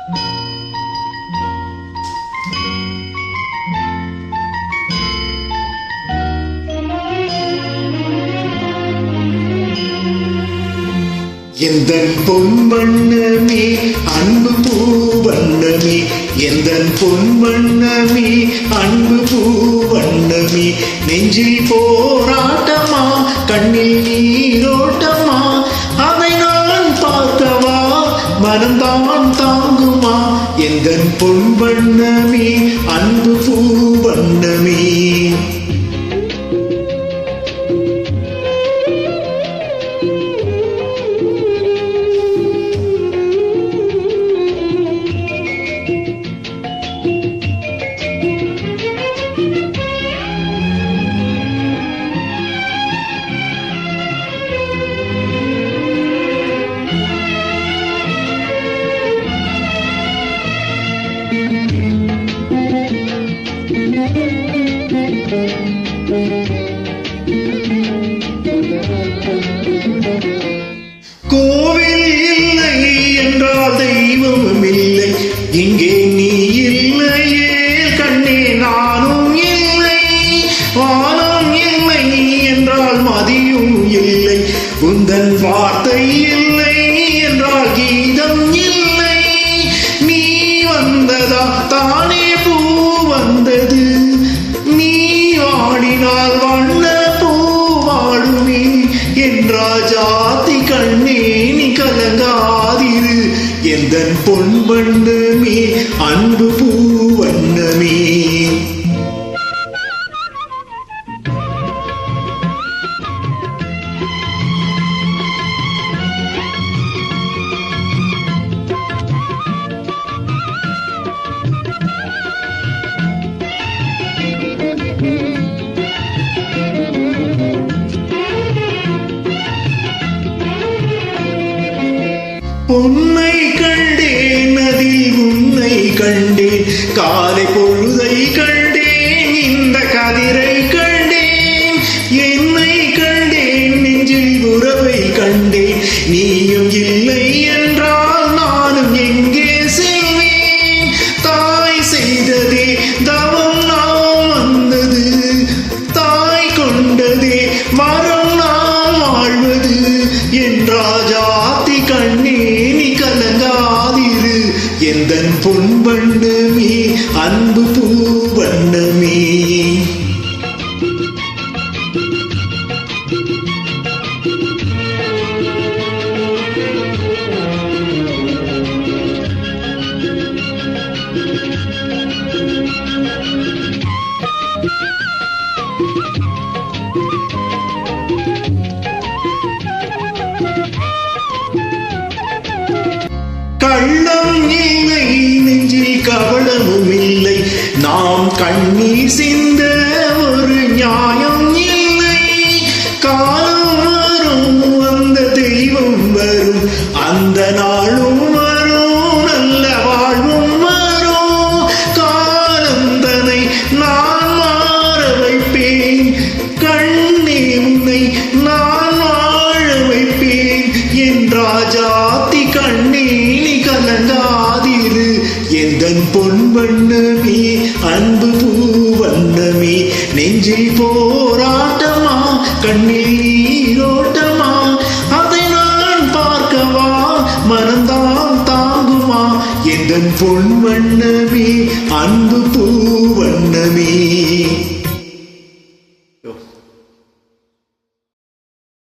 எந்தன் பொன் வண்ணமே அன்பு பூ வண்ணமே, எந்தன் பொன் வண்ணமே அன்பு பூ வண்ணமே, நெஞ்சில் போராட்டமா கண்ணில் நீரோட்டமா, அதை நான் பார்க்கவா மனம்தான் தாங்குமா, எந்தன் பொன் வண்ணமே அன்பு பூ வண்ணமே. கோவில் இல்லை என்றால் தெய்வமும் இல்லை, இங்கே நீ இல்லையே கண்ணே நானும் இல்லை, வானம் இல்லை என்றால் மதியும் இல்லை, உந்தன் வார்த்தை இல்லை என்றால் கீதம் இல்லை, நீ வந்ததா தானே பூ வந்தது, நீ வாடினால் வண்ண பூ வாடுமே, என்றாஜாதி கண்ணே நீ கலங்காதிரு, எந்தன் பொன் வண்ணமே அன்பு பூ வண்ணமே. பொன்னை கண்டேன் அதில் உன்னை கண்டேன், காலை பொழுதை கண்டேன் இந்த கதிரை கண்டேன், என்னை கண்டேன் நெஞ்சில் உறவை கண்டேன், நீயும் இல்லை என்றால் நானும் எங்கே செல்வேன், தாய் செய்ததே தவம் நாம் வந்தது, தாய் கொண்டதே மரம் நாம் வாழ்வது, என்றாஜாதி கண்ணே நீ கலங்காதிரு, எந்தன் பொன் வண்ணமே அன்பு பூ வண்ணமே. கள்ளம் இல்லை நெஞ்சில் கவளமும் இல்லை, நாம் கண்ணீர் சிந்த ஒரு நியாயம் இல்லை, காலம் வரும் அந்த தெய்வம் வரும், அந்த நாளும் வரும் நல்ல வாழ்வும் வரும், காலந்தனை நான் மாற வைப்பேன், கண்ணே உன்னை நான் வாழ வைப்பேன், என்றாஜாதி கண்ணே நீ கலங்காதிரு, எந்தன் பொன் வண்ணமே அன்பு பூ வண்ணமே, நெஞ்சில் போராட்டமா கண்ணில் நீரோட்டமா, அதை நான் பார்க்கவா மனம்தான் தாங்குமா, எந்தன் பொன் வண்ணமே அன்பு பூ வண்ணமே.